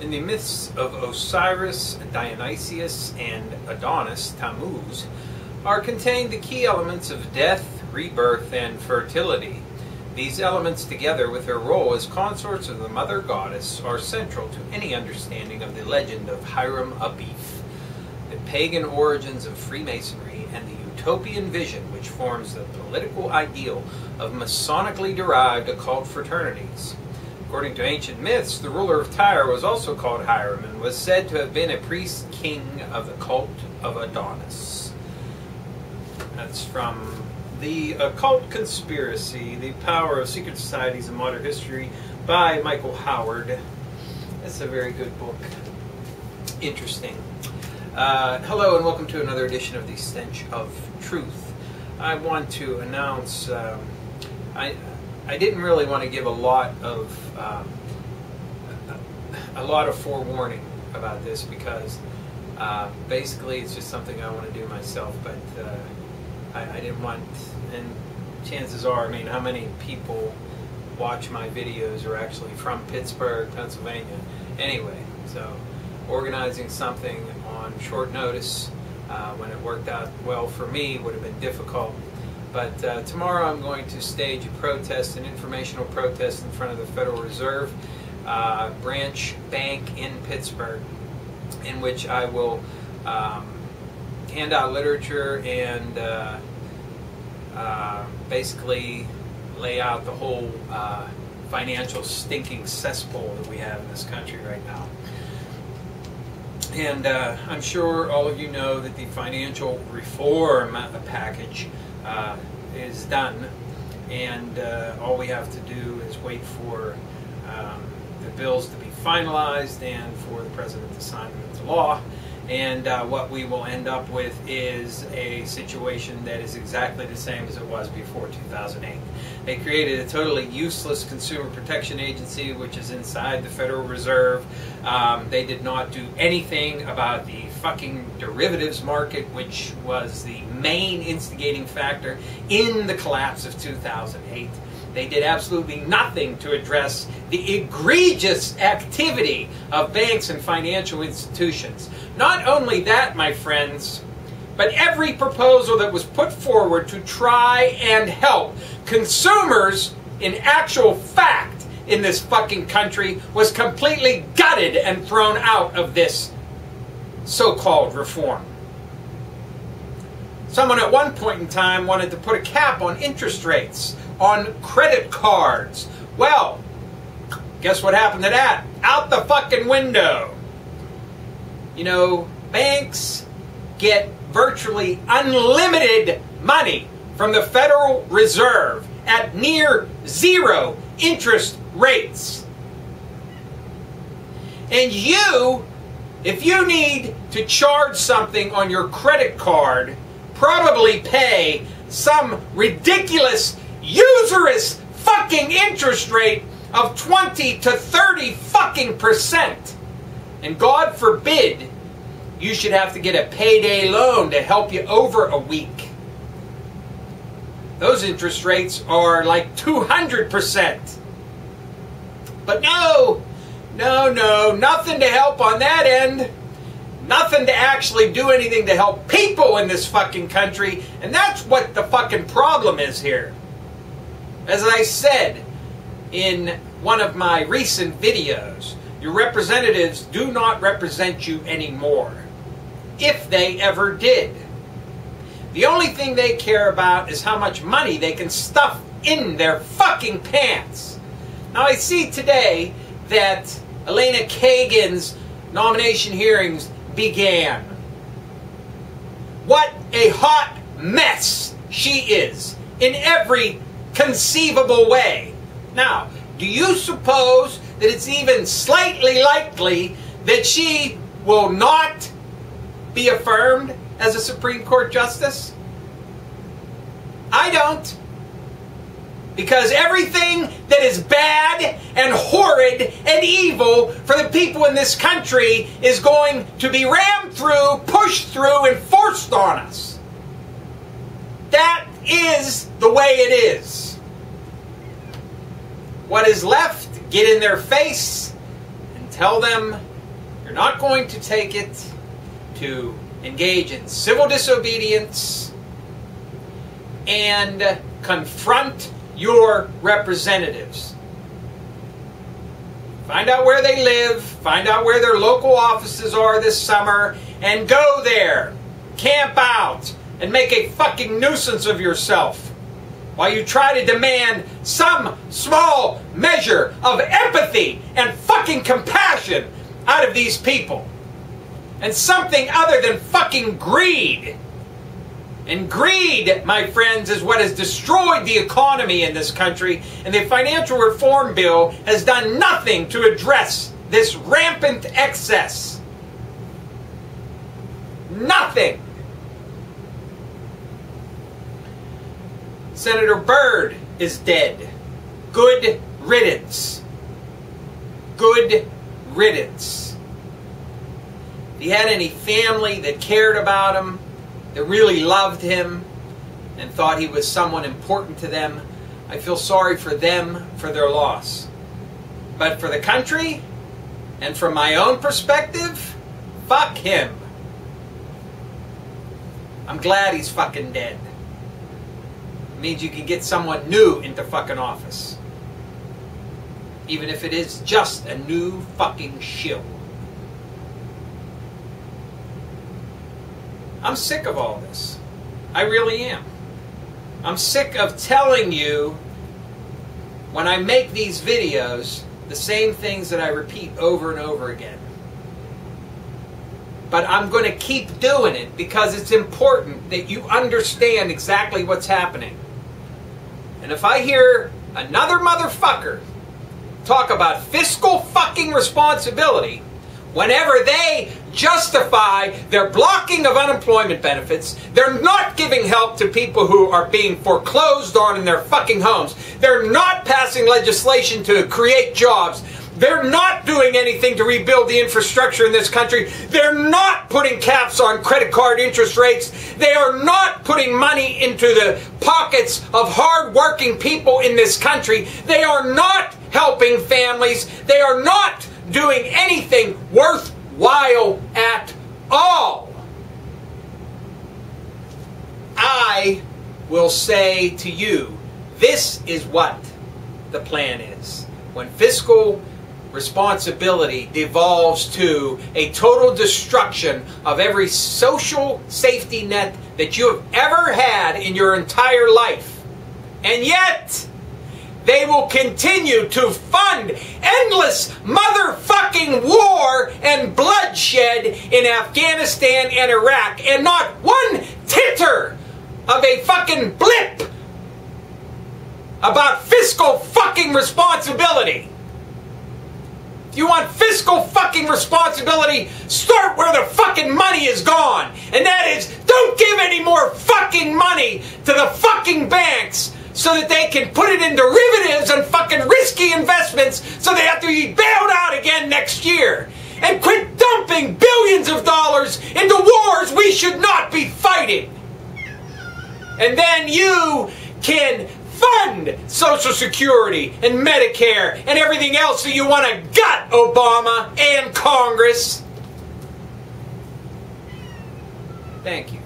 In the myths of Osiris, Dionysius, and Adonis, Tammuz, are contained the key elements of death, rebirth, and fertility. These elements, together with their role as consorts of the mother goddess, are central to any understanding of the legend of Hiram Abiff, the pagan origins of Freemasonry, and the utopian vision which forms the political ideal of Masonically derived occult fraternities. According to ancient myths, the ruler of Tyre was also called Hiram and was said to have been a priest-king of the cult of Adonis. That's from The Occult Conspiracy, The Power of Secret Societies in Modern History by Michael Howard. That's a very good book. Interesting. Hello and welcome to another edition of the Stench of Truth. I want to announce, I didn't really want to give a lot of forewarning about this because basically it's just something I want to do myself, but I didn't want, and chances are, I mean, how many people watch my videos are actually from Pittsburgh, Pennsylvania? Anyway, so organizing something on short notice when it worked out well for me would have been difficult. But tomorrow I'm going to stage a protest, an informational protest in front of the Federal Reserve branch bank in Pittsburgh, in which I will hand out literature and basically lay out the whole financial stinking cesspool that we have in this country right now. And I'm sure all of you know that the financial reform package is done, and all we have to do is wait for the bills to be finalized and for the President to sign them into law. And what we will end up with is a situation that is exactly the same as it was before 2008. They created a totally useless consumer protection agency which is inside the Federal Reserve. They did not do anything about the fucking derivatives market, which was the main instigating factor in the collapse of 2008. They did absolutely nothing to address the egregious activity of banks and financial institutions. Not only that, my friends, but every proposal that was put forward to try and help consumers in actual fact in this fucking country was completely gutted and thrown out of this so-called reform. Someone at one point in time wanted to put a cap on interest rates on credit cards. Well, guess what happened to that? Out the fucking window. You know, banks get virtually unlimited money from the Federal Reserve at near zero interest rates. And you, if you need to charge something on your credit card, probably pay some ridiculous, usurious fucking interest rate of 20 to 30 fucking %. And God forbid you should have to get a payday loan to help you over a week. Those interest rates are like 200%. But no, nothing to help on that end. Nothing to actually do anything to help people in this fucking country. And that's what the fucking problem is here. As I said in one of my recent videos, your representatives do not represent you anymore, if they ever did. The only thing they care about is how much money they can stuff in their fucking pants. Now I see today that Elena Kagan's nomination hearings began. What a hot mess she is in every conceivable way. Now, do you suppose that it's even slightly likely that she will not be affirmed as a Supreme Court Justice? I don't. Because everything that is bad and horrid and evil for the people in this country is going to be rammed through, pushed through, and forced on us. That is the way it is. What is left, get in their face and tell them you're not going to take it, to engage in civil disobedience, and confront your representatives. Find out where they live, find out where their local offices are this summer, and go there, camp out, and make a fucking nuisance of yourself while you try to demand some small measure of empathy and fucking compassion out of these people. And something other than fucking greed. And greed, my friends, is what has destroyed the economy in this country, and the financial reform bill has done nothing to address this rampant excess. Nothing. Senator Byrd is dead. Good riddance. Good riddance. If he had any family that cared about him, that really loved him, and thought he was someone important to them, I feel sorry for them for their loss. But for the country, and from my own perspective, fuck him. I'm glad he's fucking dead. It means you can get someone new into fucking office. Even if it is just a new fucking shill. I'm sick of all this. I really am. I'm sick of telling you, when I make these videos, the same things that I repeat over and over again. But I'm going to keep doing it because it's important that you understand exactly what's happening. And if I hear another motherfucker talk about fiscal fucking responsibility, whenever they justify their blocking of unemployment benefits, they're not giving help to people who are being foreclosed on in their fucking homes. They're not passing legislation to create jobs. They're not doing anything to rebuild the infrastructure in this country. They're not putting caps on credit card interest rates. They are not putting money into the pockets of hard-working people in this country. They are not helping families. They are not doing anything worthwhile at all. I will say to you, this is what the plan is. When fiscal responsibility devolves to a total destruction of every social safety net that you have ever had in your entire life. And yet, they will continue to fund endless motherfucking war and bloodshed in Afghanistan and Iraq, and not one titter of a fucking blip about fiscal fucking responsibility. If you want fiscal fucking responsibility, start where the fucking money is gone. And that is, don't give any more fucking money to the fucking banks so that they can put it in derivatives and fucking risky investments so they have to be bailed out again next year. And quit dumping billions of dollars into wars we should not be fighting. And then you can fund Social Security and Medicare and everything else that you want to gut, Obama and Congress. Thank you.